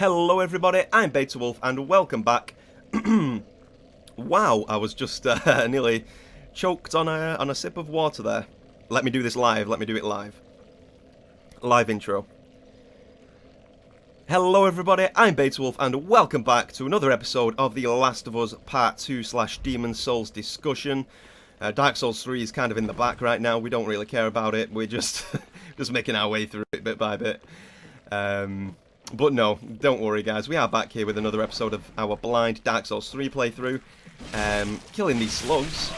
Hello everybody, I'm Beta Wolf and welcome back. Wow, I was just nearly choked on a sip of water there. Let me do this live, let me do it live. Live intro. Hello everybody, I'm Beta Wolf and welcome back to another episode of The Last of Us Part 2/Demon Souls discussion. Dark Souls 3 is kind of in the back right now, we don't really care about it, we're just, just making our way through it bit by bit. But no, don't worry guys, we are back here with another episode of our blind Dark Souls 3 playthrough. Killing these slugs.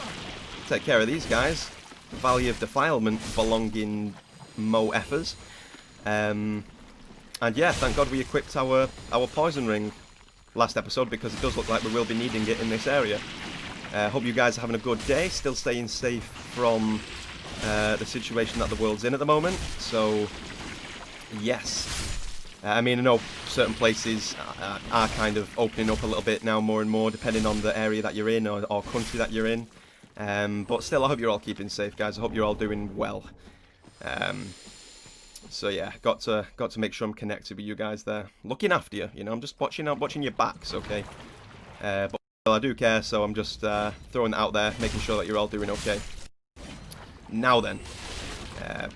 Take care of these guys. Valley of Defilement belonging Mo effers. And yeah, thank God we equipped our poison ring last episode, because it does look like we will be needing it in this area. Hope you guys are having a good day, still staying safe from the situation that the world's in at the moment. So, yes. I mean, I know certain places are kind of opening up a little bit now, more and more, depending on the area that you're in or country that you're in. But still, I hope you're all keeping safe, guys. I hope you're all doing well. So yeah, got to make sure I'm connected with you guys there, looking after you. You know, I'm just watching your backs, okay? But well, I do care, so I'm just throwing it out there, making sure that you're all doing okay. Now then,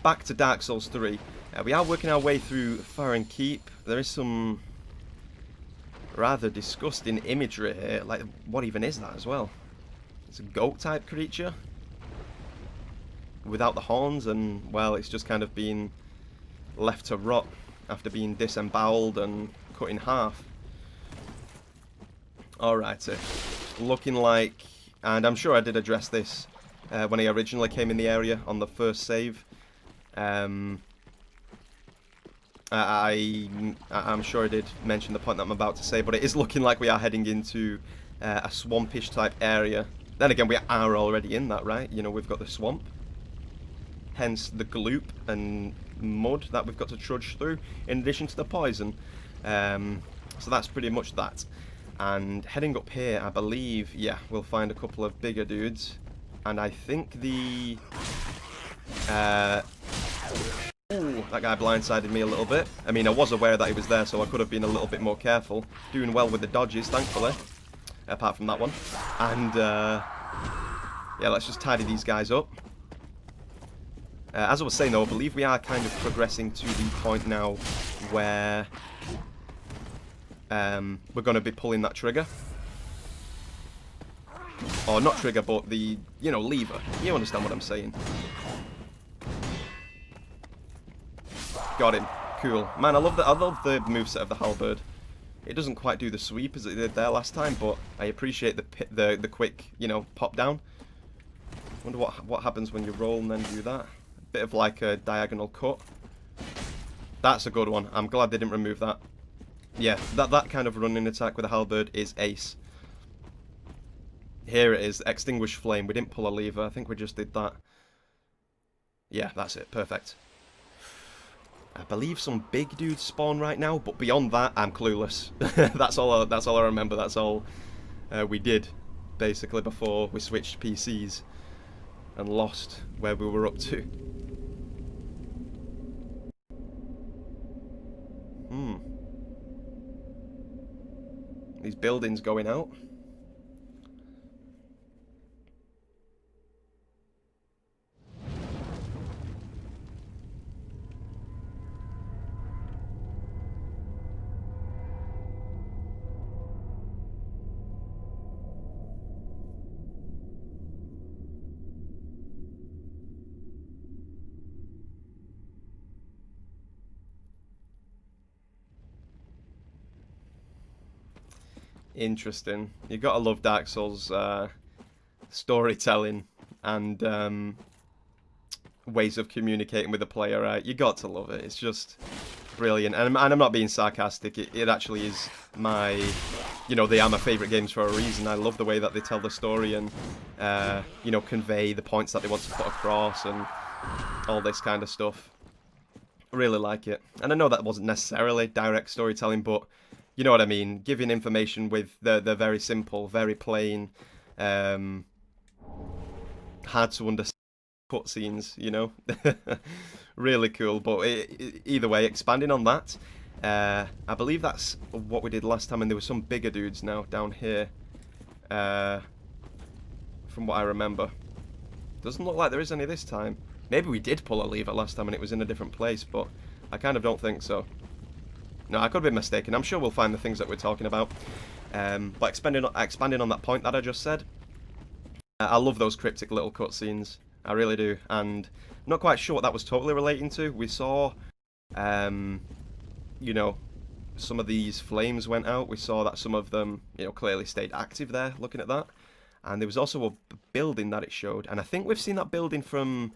back to Dark Souls 3. We are working our way through Farron Keep. There is some rather disgusting imagery here. Like, what even is that as well? It's a goat-type creature without the horns, and, well, it's just kind of being left to rot after being disemboweled and cut in half. Alrighty. Looking like, and I'm sure I did address this when I originally came in the area on the first save. I'm sure I did mention the point that I'm about to say, but it is looking like we are heading into a swampish type area. Then again, we are already in that, right? You know, we've got the swamp, hence the gloop and mud that we've got to trudge through, in addition to the poison. So that's pretty much that. And heading up here, I believe, yeah, we'll find a couple of bigger dudes. And I think the... Ooh, that guy blindsided me a little bit. I mean, I was aware that he was there, so I could have been a little bit more careful. Doing well with the dodges, thankfully. Apart from that one. And, yeah, let's just tidy these guys up. As I was saying, though, I believe we are kind of progressing to the point now where we're going to be pulling that trigger. Or not trigger, but the, you know, lever. You understand what I'm saying. Got him. Cool. Man, I love the moveset of the halberd. It doesn't quite do the sweep as it did there last time, but I appreciate the quick, you know, pop down. Wonder what happens when you roll and then do that. A bit of like a diagonal cut. That's a good one. I'm glad they didn't remove that. Yeah, that kind of running attack with a halberd is ace. Here it is, extinguish flame. We didn't pull a lever. I think we just did that. Yeah, that's it. Perfect. I believe some big dudes spawn right now, but beyond that, I'm clueless. That's all I remember. That's all we did, basically, before we switched PCs and lost where we were up to. These buildings going out. Interesting. You gotta love Dark Souls storytelling and ways of communicating with the player, right? You got to love it. It's just brilliant. And I'm not being sarcastic. It actually is my, you know, they are my favourite games for a reason. I love the way that they tell the story and, you know, convey the points that they want to put across and all this kind of stuff. I really like it. And I know that wasn't necessarily direct storytelling, but you know what I mean, giving information with the very simple, very plain, hard to understand cutscenes, you know? Really cool, but either way, expanding on that, I believe that's what we did last time, and there were some bigger dudes now down here. From what I remember. Doesn't look like there is any this time. Maybe we did pull a lever last time and it was in a different place, but I kind of don't think so. No, I could be mistaken. I'm sure we'll find the things that we're talking about. But expanding on that point that I just said, I love those cryptic little cutscenes. I really do. And I'm not quite sure what that was totally relating to. We saw, you know, some of these flames went out. We saw that some of them, you know, clearly stayed active there, looking at that. And there was also a building that it showed. And I think we've seen that building from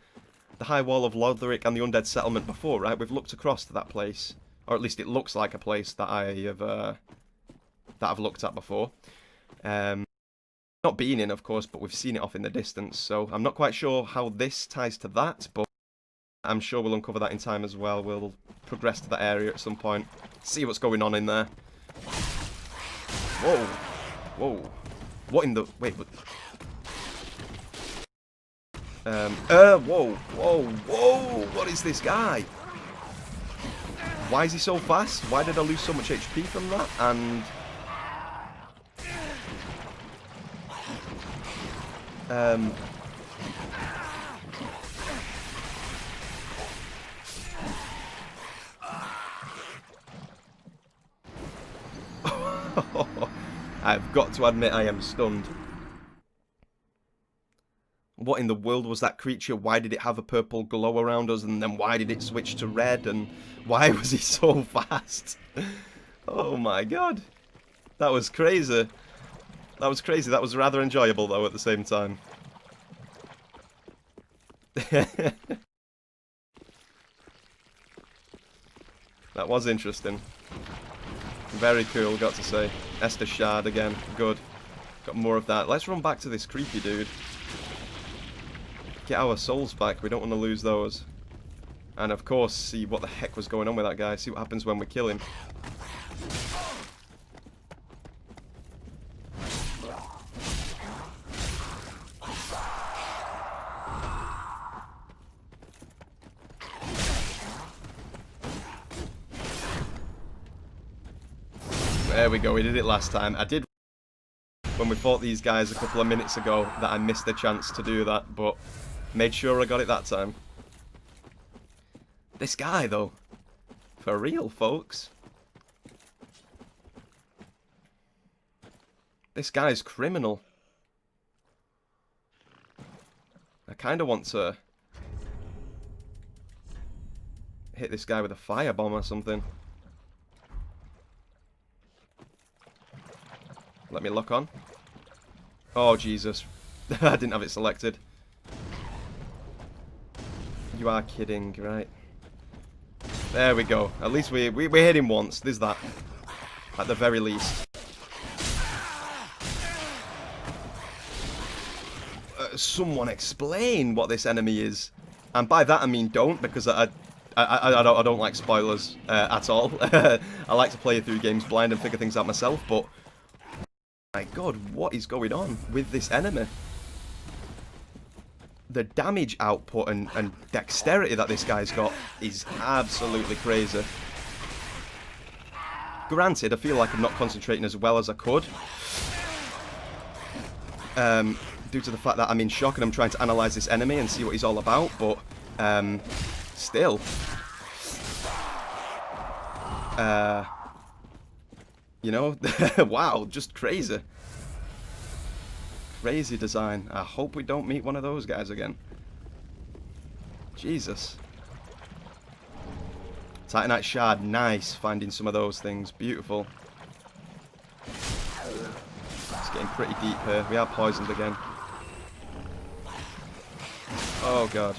the High Wall of Lothric and the Undead Settlement before, right? We've looked across to that place. Or at least it looks like a place that I've looked at before. Not been in, of course, but we've seen it off in the distance. So I'm not quite sure how this ties to that, but I'm sure we'll uncover that in time as well. We'll progress to that area at some point. See what's going on in there. Whoa. Whoa. What in the... Wait, what... Whoa. Whoa. Whoa. What is this guy? Why is he so fast? Why did I lose so much HP from that? And... I've got to admit I am stunned. What in the world was that creature? Why did it have a purple glow around us? And then why did it switch to red? And why was he so fast? Oh my god. That was crazy. That was crazy. That was rather enjoyable though at the same time. That was interesting. Very cool, got to say. Esther Shard again. Good. Got more of that. Let's run back to this creepy dude. Get our souls back. We don't want to lose those. And of course, see what the heck was going on with that guy. See what happens when we kill him. There we go, we did it last time. I did when we fought these guys a couple of minutes ago that I missed the chance to do that, but made sure I got it that time. This guy though, for real folks. This guy's criminal. I kind of want to hit this guy with a firebomb or something. Let me lock on. Oh, Jesus. I didn't have it selected. You are kidding, right? There we go. At least we hit him once. There's that. At the very least. Someone explain what this enemy is. And by that I mean don't, because I don't like spoilers at all. I like to play through games blind and figure things out myself, but... My god, what is going on with this enemy? The damage output and dexterity that this guy's got is absolutely crazy. Granted, I feel like I'm not concentrating as well as I could. Due to the fact that I'm in shock and I'm trying to analyse this enemy and see what he's all about, but still. You know, wow, just crazy. Crazy design. I hope we don't meet one of those guys again. Jesus. Titanite Shard, nice. Finding some of those things, beautiful. It's getting pretty deep here. We are poisoned again. Oh, God.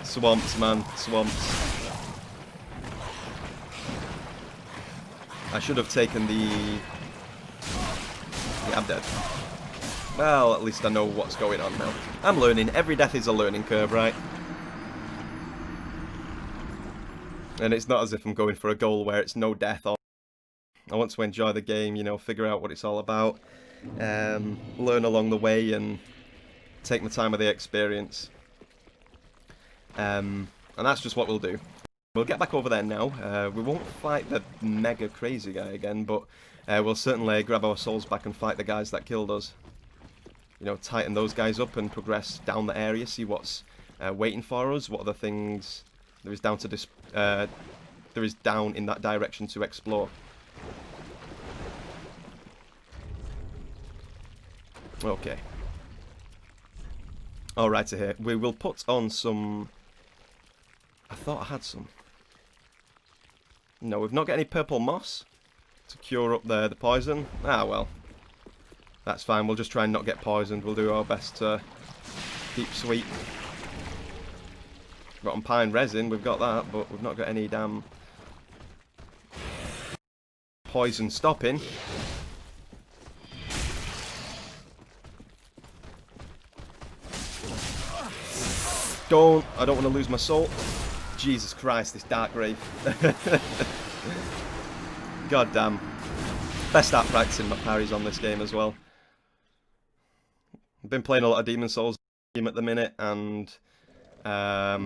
Swamps, man, swamps. I should have taken the... Yeah, I'm dead. Well, at least I know what's going on now. I'm learning. Every death is a learning curve, right? And it's not as if I'm going for a goal where it's no death. Or I want to enjoy the game, you know, figure out what it's all about. Learn along the way and take my time with the experience. And that's just what we'll do. We'll get back over there now. We won't fight the mega crazy guy again, but we'll certainly grab our souls back and fight the guys that killed us. You know, tighten those guys up and progress down the area, see what's waiting for us, what other things there is down to there is down in that direction to explore. Okay. Alright, here. We will put on some... I thought I had some. No, we've not got any purple moss to cure up the poison. Ah, well. That's fine. We'll just try and not get poisoned. We'll do our best to keep sweet. Got on pine resin, we've got that, but we've not got any damn poison stopping. I don't want to lose my soul. Jesus Christ, this dark grave. God damn. Best start practicing my parries on this game as well. I've been playing a lot of Demon Souls game at the minute, and I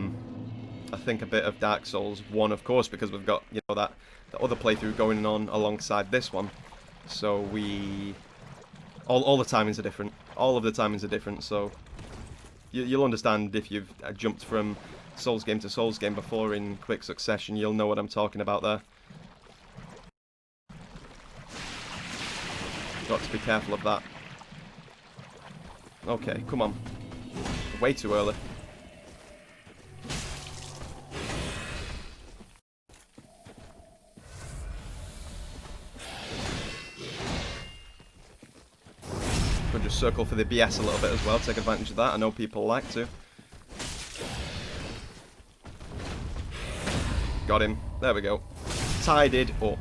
think a bit of Dark Souls 1, of course, because we've got, you know, that other playthrough going on alongside this one. So we... All the timings are different. All of the timings are different, so... You'll understand if you've jumped from Souls game to Souls game before in quick succession. You'll know what I'm talking about there. Got to be careful of that. Okay, come on. Way too early. Could just circle for the BS a little bit as well, take advantage of that. I know people like to. Got him. There we go. Tidied up.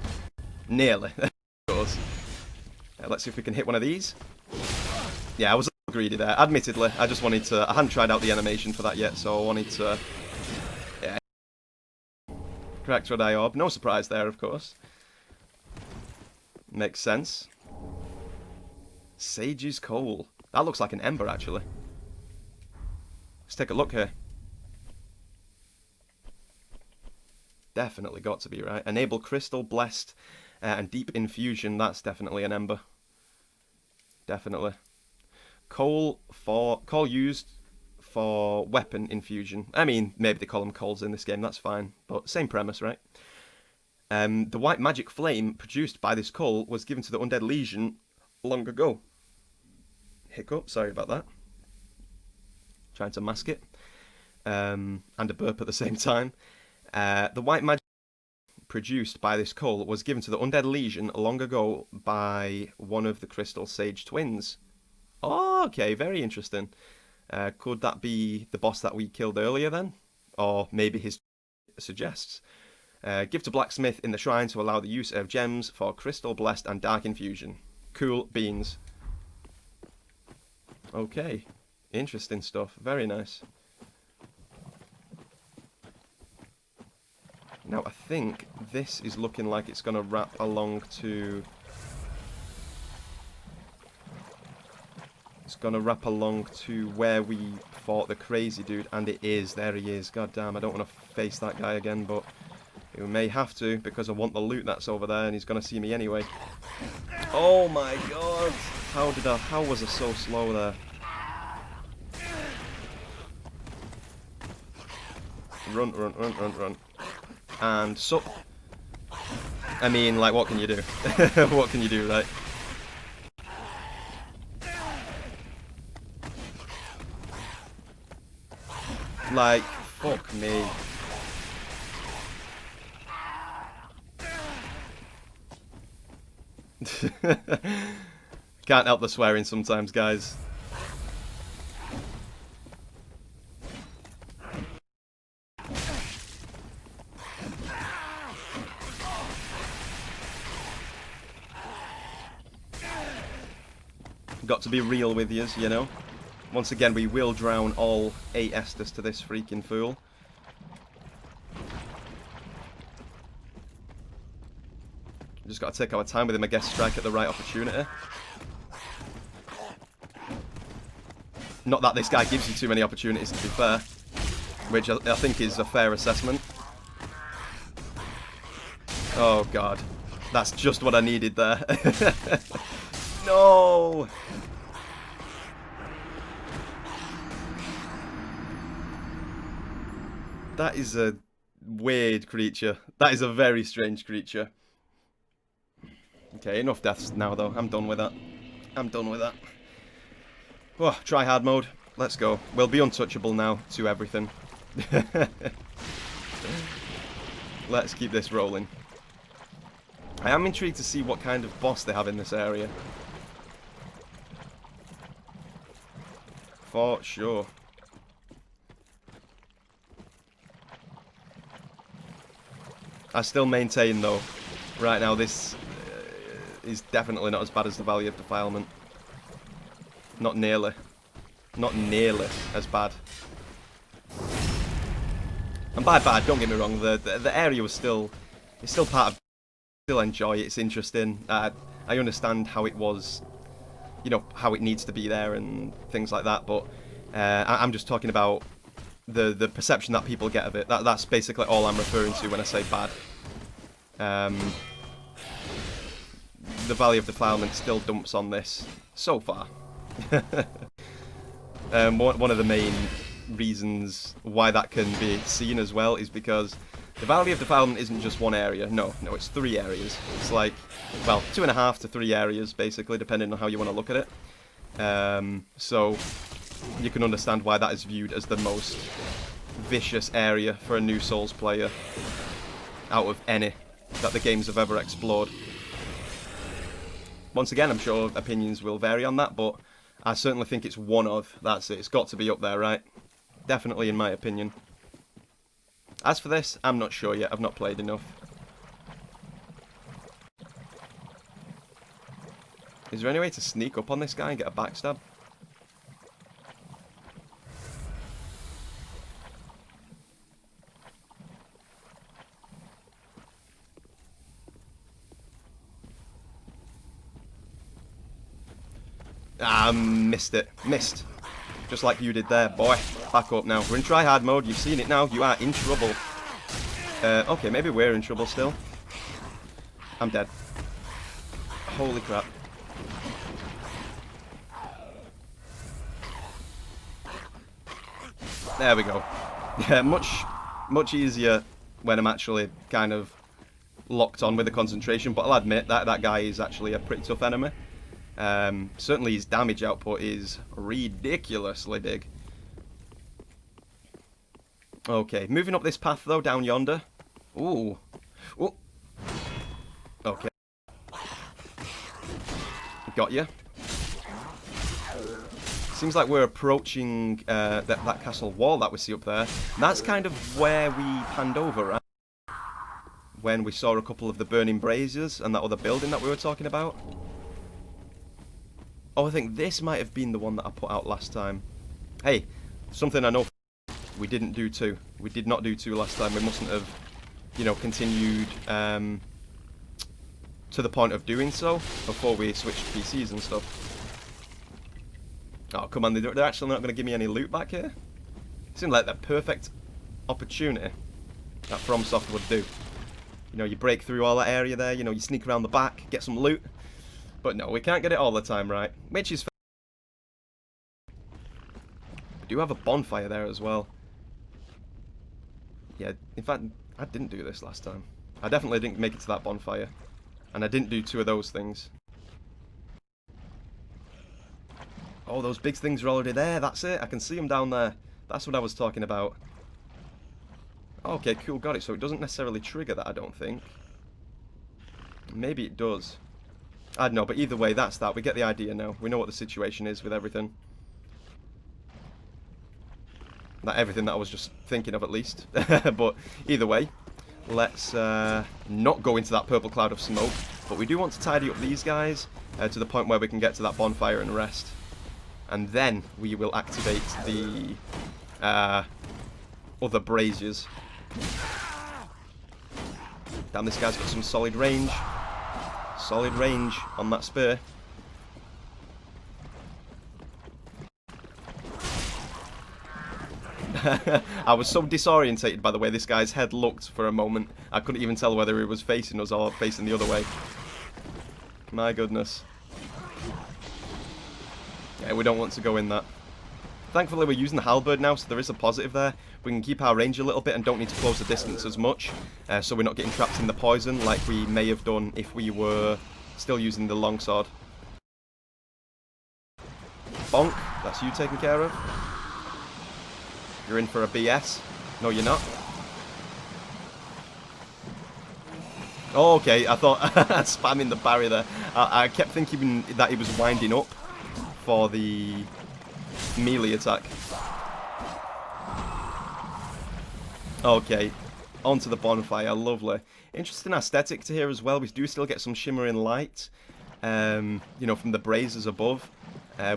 Nearly. There it goes. Let's see if we can hit one of these. Yeah, I was a little greedy there. Admittedly, I just wanted to... I hadn't tried out the animation for that yet, so I wanted to... Yeah. Correct Red Eye Orb. No surprise there, of course. Makes sense. Sage's Coal. That looks like an ember, actually. Let's take a look here. Definitely got to be right. Enable Crystal, Blessed, and Deep Infusion. That's definitely an ember. Definitely. Coal used for weapon infusion. I mean, maybe they call them coals in this game. That's fine. But same premise, right? The white magic flame produced by this coal was given to the Undead Legion long ago. Hiccup, sorry about that. Trying to mask it. And a burp at the same time. The white magic produced by this coal was given to the Undead Legion long ago by one of the Crystal Sage twins. Oh, okay, very interesting. Could that be the boss that we killed earlier then? Or maybe his suggests. Give to blacksmith in the shrine to allow the use of gems for Crystal Blessed and Dark Infusion. Cool beans. Okay, interesting stuff. Very nice. Now I think this is looking like it's going to wrap along to... It's going to wrap along to where we fought the crazy dude, and it is. There he is. God damn, I don't want to face that guy again, but we may have to because I want the loot that's over there, and he's going to see me anyway. Oh my god! How was I so slow there? Run, run, run, run, run. And so... I mean, like, what can you do? What can you do, right? Like, fuck me. Can't help the swearing sometimes, guys. Got to be real with yous, you know. Once again, we will drown all 8 Estus to this freaking fool. Just got to take our time with him, I guess, strike at the right opportunity. Not that this guy gives you too many opportunities, to be fair. which I think is a fair assessment. Oh god, that's just what I needed there. No! That is a weird creature. That is a very strange creature. Okay, enough deaths now though. I'm done with that. I'm done with that. Oh, try hard mode. Let's go. We'll be untouchable now to everything. Let's keep this rolling. I am intrigued to see what kind of boss they have in this area. For sure. I still maintain though, right now this is definitely not as bad as the Valley of Defilement. Not nearly. Not nearly as bad. And by bad, don't get me wrong, the area was still, it's still part of, still enjoy it, it's interesting. I understand how it was, you know, how it needs to be there and things like that, but I'm just talking about the perception that people get of it. That's basically all I'm referring to when I say bad. The Valley of Defilement still dumps on this so far. One of the main reasons why that can be seen as well is because the Valley of Defilement isn't just one area. No, it's 3 areas. It's like, well, 2.5 to 3 areas, basically, depending on how you want to look at it. So you can understand why that is viewed as the most vicious area for a new Souls player out of any that the games have ever explored. Once again, I'm sure opinions will vary on that, but I certainly think it's one of. That's it. It's got to be up there, right? Definitely, in my opinion. As for this, I'm not sure yet. I've not played enough. Is there any way to sneak up on this guy and get a backstab? Ah, missed it. Missed. Just like you did there, boy. Back up now. We're in try-hard mode. You've seen it now. You are in trouble. Okay, maybe we're in trouble still. I'm dead. Holy crap. There we go. Yeah, much easier when I'm actually kind of locked on with the concentration, but I'll admit that guy is actually a pretty tough enemy. Certainly his damage output is ridiculously big. Okay, moving up this path though, down yonder. Ooh. Ooh. Okay. Got you. Seems like we're approaching that castle wall that we see up there. And that's kind of where we panned over, right? When we saw a couple of the burning braziers and that other building that we were talking about. Oh, I think this might have been the one that I put out last time. Hey, something I know we didn't do 2. We did not do 2 last time. We mustn't have, you know, continued to the point of doing so before we switched PCs and stuff. Oh, come on, they're actually not going to give me any loot back here? Seems like the perfect opportunity that FromSoft would do. You know, you break through all that area there, you know, you sneak around the back, get some loot. But no, we can't get it all the time, right? Which is fair. We do have a bonfire there as well. Yeah, in fact, I didn't do this last time. I definitely didn't make it to that bonfire. And I didn't do 2 of those things. Oh, those big things are already there. That's it. I can see them down there. That's what I was talking about. Okay, cool. Got it. So it doesn't necessarily trigger that, I don't think. Maybe it does. I don't know, but either way, that's that. We get the idea now. We know what the situation is with everything. Not everything that I was just thinking of, at least. But either way, let's not go into that purple cloud of smoke. But we do want to tidy up these guys to the point where we can get to that bonfire and rest. And then we will activate the other braziers. Damn, this guy's got some solid range. Solid range on that spear. I was so disorientated by the way this guy's head looked for a moment. I couldn't even tell whether he was facing us or facing the other way. My goodness. Yeah, we don't want to go in that. Thankfully, we're using the halberd now, so there is a positive there. We can keep our range a little bit and don't need to close the distance as much, so we're not getting trapped in the poison like we may have done if we were still using the longsword. Bonk, that's you taken care of. You're in for a BS. No, you're not. Oh, okay, I thought spamming the barrier there. I kept thinking that he was winding up for the melee attack. Okay, onto the bonfire, lovely. Interesting aesthetic to here as well. We do still get some shimmering light, you know, from the braziers above,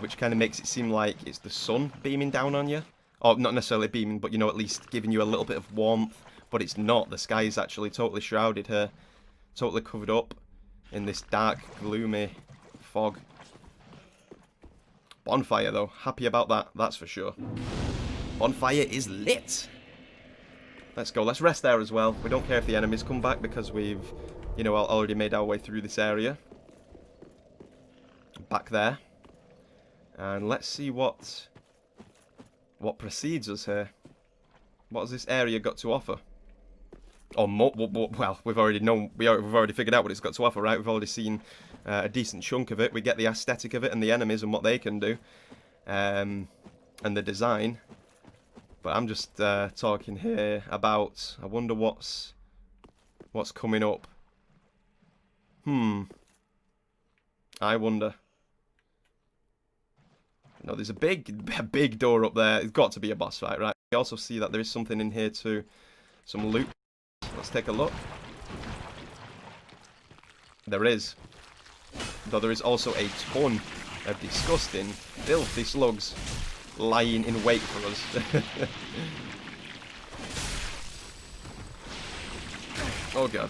which kind of makes it seem like it's the sun beaming down on you. Or not necessarily beaming, but, you know, at least giving you a little bit of warmth. But it's not. The sky is actually totally shrouded here. Totally covered up in this dark, gloomy fog. Bonfire, though. Happy about that, that's for sure. Bonfire is lit. Let's go. Let's rest there as well. We don't care if the enemies come back because we've, you know, already made our way through this area. Back there. And let's see what precedes us here. What has this area got to offer? Or more, well, we've already figured out what it's got to offer, right? We've already seen a decent chunk of it. We get the aesthetic of it and the enemies and what they can do, and the design. But I'm just talking here about. I wonder what's coming up. I wonder. No, there's a big door up there. It's got to be a boss fight, right? We also see that there is something in here too. Some loot. Let's take a look. There is. Though there is also a ton of disgusting, filthy slugs lying in wait for us. Oh god.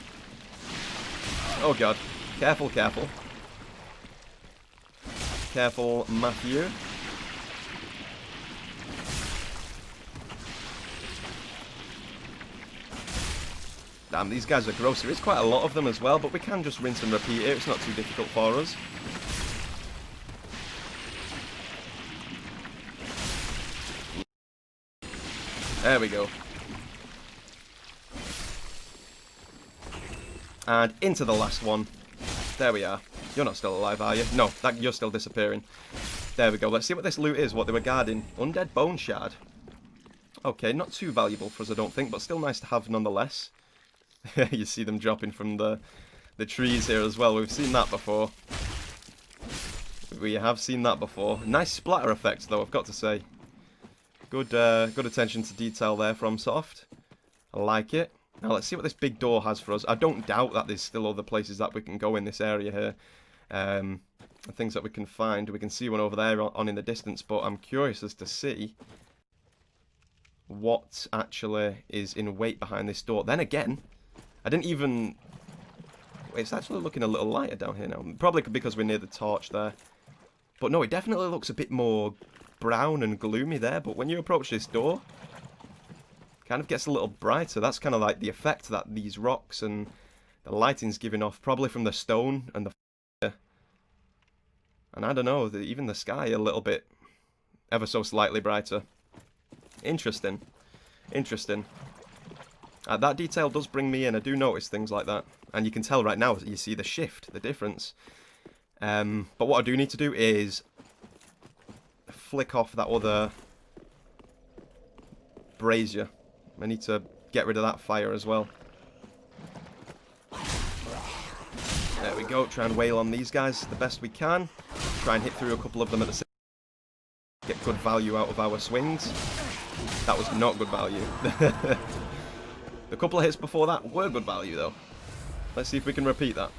Oh god. Careful, careful. Careful, Matthew. Damn, these guys are gross. There is quite a lot of them as well, but we can just rinse and repeat it. It's not too difficult for us. There we go. And into the last one. There we are. You're not still alive, are you? No, you're still disappearing. There we go. Let's see what this loot is, what they were guarding. Undead bone shard. Okay, not too valuable for us, I don't think, but still nice to have nonetheless. You see them dropping from the trees here as well. We've seen that before. We have seen that before. Nice splatter effect, though, I've got to say. Good attention to detail there from Soft. I like it. Now let's see what this big door has for us. I don't doubt that there's still other places that we can go in this area here. Things that we can find. We can see one over there on in the distance, but I'm curious as to see what actually is in wait behind this door. Then again, I didn't even... It's actually looking a little lighter down here now. Probably because we're near the torch there. But no, it definitely looks a bit more brown and gloomy there. But when you approach this door, it kind of gets a little brighter. That's kind of like the effect that these rocks and the lighting's giving off. Probably from the stone and the fire. And I don't know, even the sky a little bit ever so slightly brighter. Interesting. Interesting. That detail does bring me in. I do notice things like that. And you can tell right now, you see the shift, the difference. But what I do need to do is flick off that other brazier. I need to get rid of that fire as well. There we go. Try and wail on these guys the best we can. Try and hit through a couple of them at the same time. Get good value out of our swings. That was not good value. The couple of hits before that were good value, though. Let's see if we can repeat that.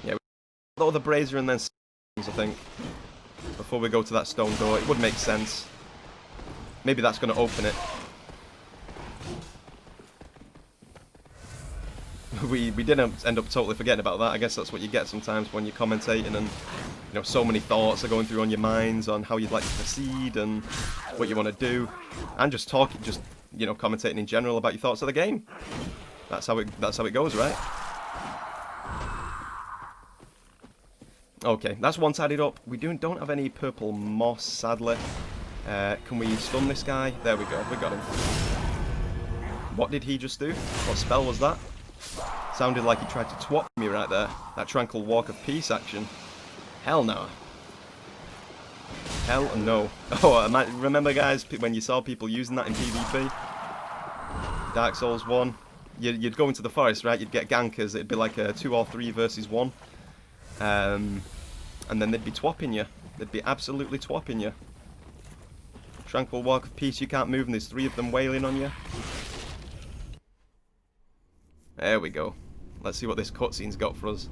Yeah, we the brazier and then I think before we go to that stone door. It would make sense. Maybe that's going to open it. we didn't end up totally forgetting about that. I guess that's what you get sometimes when you're commentating, and you know, so many thoughts are going through on your minds on how you'd like to proceed and what you want to do, and just talking, just, you know, commentating in general about your thoughts of the game. That's how it goes, right? Okay, that's one tidied up. We don't have any purple moss, sadly. Can we stun this guy? There we go. We got him. What did he just do? What spell was that? Sounded like he tried to twat me right there. That Tranquil Walk of Peace action. Hell no. Hell no. Oh, remember guys, when you saw people using that in PvP? Dark Souls 1. You'd go into the forest, right? You'd get gankers. It'd be like a 2 or 3 versus 1. And then they'd be twapping you. They'd be absolutely twapping you. Tranquil Walk of Peace, you can't move, and there's 3 of them wailing on you. There we go. Let's see what this cutscene's got for us.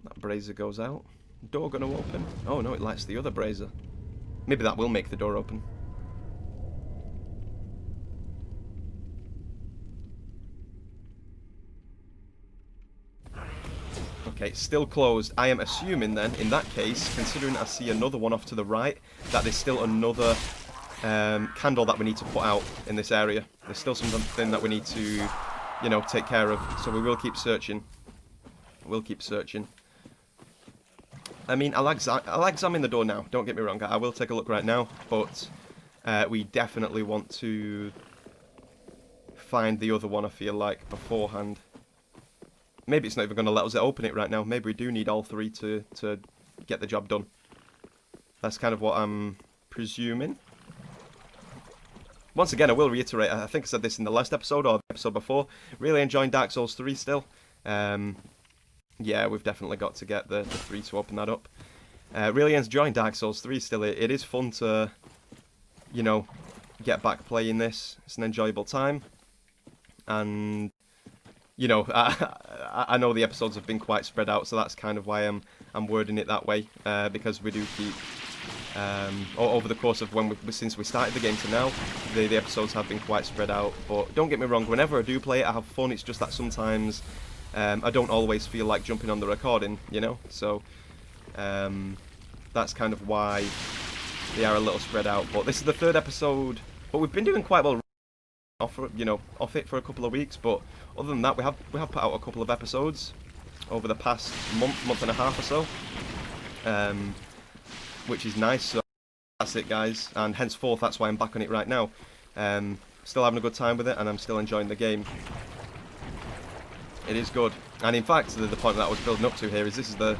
That brazier goes out. Door gonna open? Oh no, it lights the other brazier. Maybe that will make the door open. Okay, still closed. I am assuming then, in that case, considering I see another one off to the right, that there's still another candle that we need to put out in this area. There's still something that we need to, you know, take care of. So we will keep searching. We'll keep searching. I mean, I'll examine the door now. Don't get me wrong. I will take a look right now. But we definitely want to find the other one, I feel like, beforehand. Maybe it's not even going to let us open it right now. Maybe we do need all 3 to get the job done. That's kind of what I'm presuming. Once again, I will reiterate, I think I said this in the last episode or the episode before, really enjoying Dark Souls 3 still. Yeah, we've definitely got to get the 3 to open that up. Really enjoying Dark Souls 3 still. It is fun to, you know, get back playing this. It's an enjoyable time. And you know, I know the episodes have been quite spread out, so that's kind of why I'm wording it that way, because we do keep over the course of since we started the game to now, the episodes have been quite spread out. But don't get me wrong, whenever I do play it, I have fun. It's just that sometimes I don't always feel like jumping on the recording, you know. So that's kind of why they are a little spread out. But this is the 3rd episode, but we've been doing quite well off it for a couple of weeks, but other than that, we have put out a couple of episodes over the past month and a half or so, which is nice. So that's it, guys, and henceforth that's why I'm back on it right now. Still having a good time with it, and I'm still enjoying the game. It is good, and in fact, the point that I was building up to here is this is the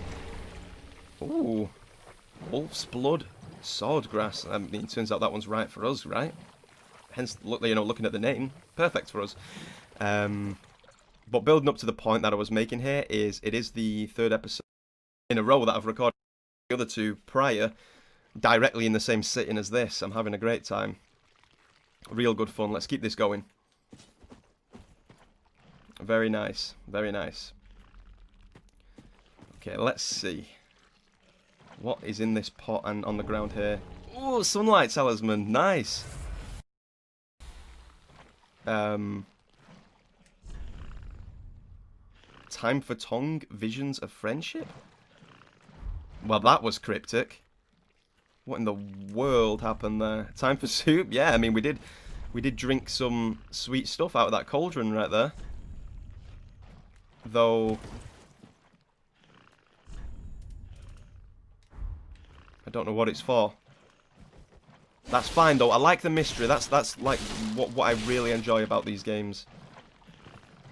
Wolf's Blood Swordgrass. I mean, it turns out that one's right for us, right? Hence, you know, looking at the name, perfect for us. But building up to the point that I was making here is, it is the 3rd episode in a row that I've recorded. The other 2 prior, directly in the same sitting as this. I'm having a great time. Real good fun. Let's keep this going. Very nice. Very nice. Okay, let's see. What is in this pot and on the ground here? Oh, Sunlight Talisman. Nice. Time for tongue, visions of friendship? Well, that was cryptic. What in the world happened there? Time for soup? Yeah, I mean, we did drink some sweet stuff out of that cauldron right there. Though I don't know what it's for. That's fine though. I like the mystery. That's like what I really enjoy about these games.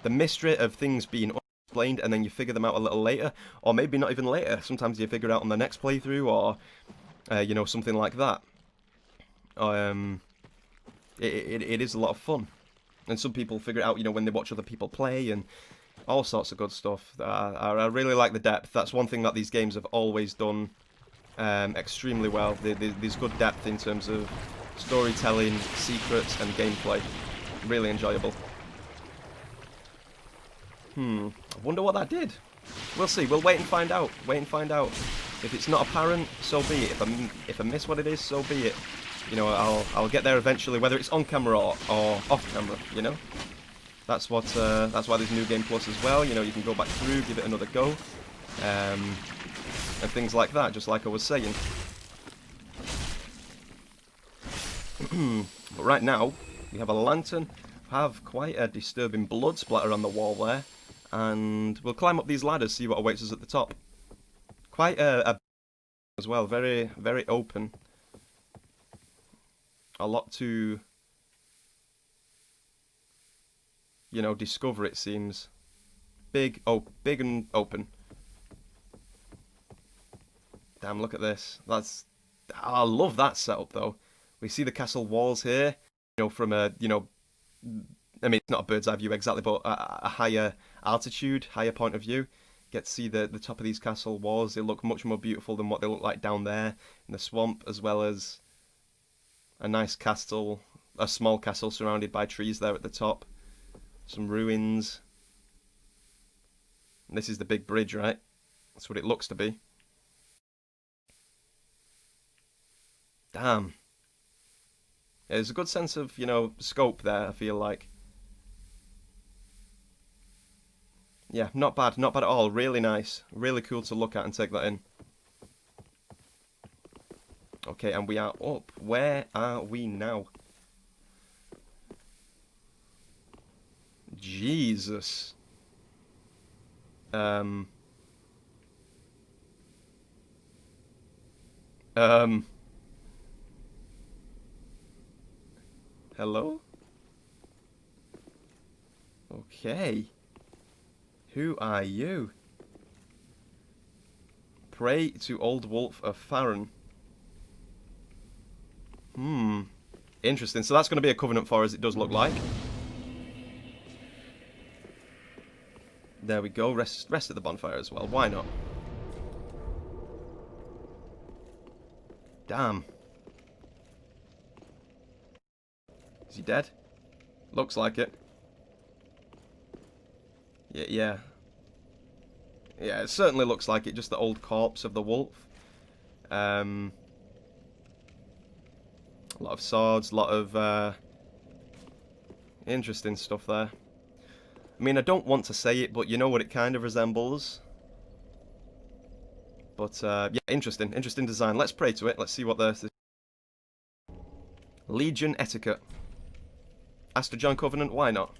The mystery of things being unexplained, and then you figure them out a little later, or maybe not even later. Sometimes you figure it out on the next playthrough, or you know, something like that. It is a lot of fun, and some people figure it out, you know, when they watch other people play, and all sorts of good stuff. I really like the depth. That's one thing that these games have always done extremely well. There's good depth in terms of storytelling, secrets, and gameplay. Really enjoyable. I wonder what that did. We'll see. We'll wait and find out. Wait and find out. If it's not apparent, so be it. If I miss what it is, so be it. You know, I'll get there eventually, whether it's on camera or off camera. You know, that's why there's New Game Plus as well. You know, you can go back through, give it another go, and things like that. Just like I was saying. But right now, we have a lantern. Have quite a disturbing blood splatter on the wall there, and we'll climb up these ladders, see what awaits us at the top. Quite a as well, very, very open. A lot to, you know, discover, it seems. Big and open. Damn, look at this. I love that setup though. We see the castle walls here, you know, from a, you know, I mean, it's not a bird's eye view exactly, but a higher altitude, higher point of view. Get to see the top of these castle walls. They look much more beautiful than what they look like down there in the swamp, as well as a nice castle, a small castle surrounded by trees there at the top. Some ruins. And this is the big bridge, right? That's what it looks to be. Damn. There's a good sense of, you know, scope there, I feel like. Yeah, not bad at all. Really nice. Really cool to look at and take that in. Okay, and we are up. Where are we now? Jesus. Hello? Okay. Who are you? Pray to Old Wolf of Farron. Interesting. So that's going to be a covenant for us, it does look like. There we go. Rest at the bonfire as well. Why not? Damn. Is he dead? Looks like it. Yeah. Yeah, it certainly looks like it. Just the old corpse of the wolf. A lot of swords, a lot of interesting stuff there. I mean, I don't want to say it, but you know what it kind of resembles. But yeah, interesting design. Let's pray to it. Let's see what there's. Legion etiquette. Asked to join Covenant, why not?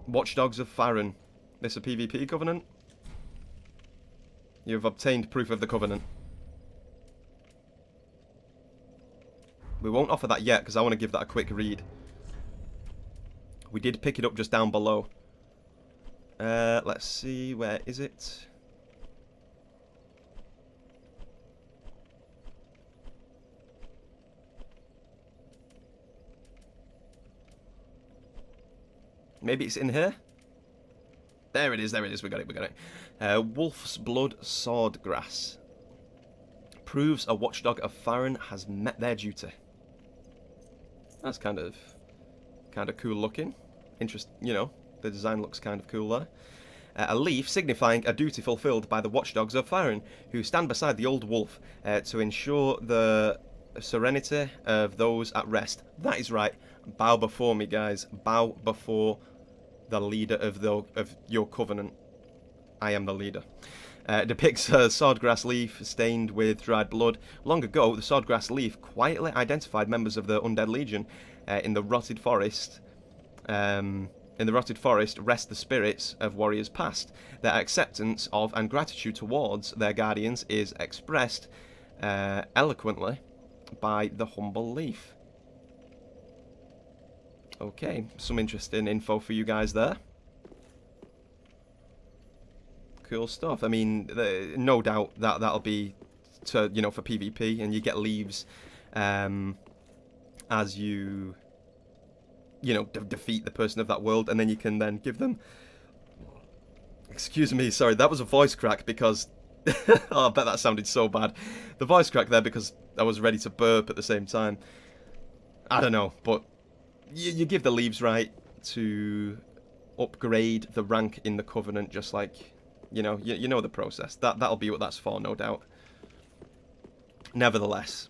Watchdogs of Farron. This a PvP Covenant? You have obtained proof of the Covenant. We won't offer that yet, because I want to give that a quick read. We did pick it up just down below. Let's see, where is it? Maybe it's in here? There it is, we got it. Wolf's Blood Swordgrass. Proves a watchdog of Farron has met their duty. That's kind of cool looking. You know, the design looks kind of cool there. A leaf signifying a duty fulfilled by the watchdogs of Farron, who stand beside the old wolf to ensure the serenity of those at rest. That is right. Bow before me, guys. Bow before the leader of your covenant. I am the leader. Depicts a swordgrass leaf stained with dried blood. Long ago, the swordgrass leaf quietly identified members of the Undead Legion in the rotted forest. In the rotted forest rest the spirits of warriors past. Their acceptance of and gratitude towards their guardians is expressed eloquently by the humble leaf. Okay, some interesting info for you guys there. Cool stuff. I mean, no doubt that'll be for PvP, and you get leaves as you defeat the person of that world, and then you can then give them. Excuse me, sorry, that was a voice crack because oh, I bet that sounded so bad. The voice crack there because I was ready to burp at the same time. I don't know, but you give the leaves right to upgrade the rank in the Covenant, just like you know, you know the process. That'll be what that's for, no doubt. Nevertheless,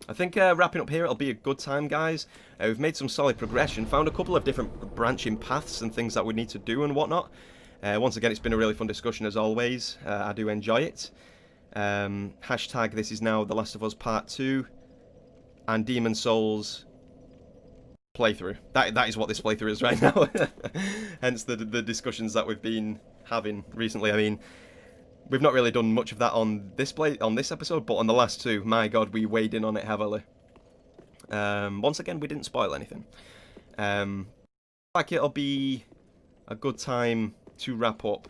I think wrapping up here, it'll be a good time, guys. We've made some solid progression, found a couple of different branching paths and things that we need to do and whatnot. Once again, it's been a really fun discussion as always. I do enjoy it. Hashtag this is now The Last of Us Part 2 and Demon Souls playthrough. That is what this playthrough is right now. Hence the discussions that we've been having recently. I mean, we've not really done much of that on this episode, but on the last two, my god, we weighed in on it heavily. Once again, we didn't spoil anything. Like it'll be a good time to wrap up.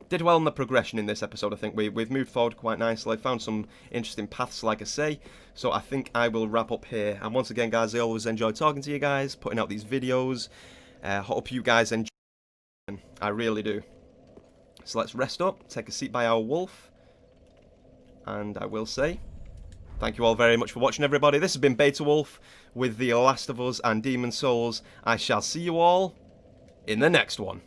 Did well on the progression in this episode. I think we've moved forward quite nicely, found some interesting paths, like I say. So I think I will wrap up here. And once again, guys, I always enjoy talking to you guys, putting out these videos. Hope you guys enjoy them. I really do. So let's rest up, take a seat by our wolf, and I will say, thank you all very much for watching, everybody. This has been Beta Wolf with The Last of Us and Demon Souls. I shall see you all in the next one.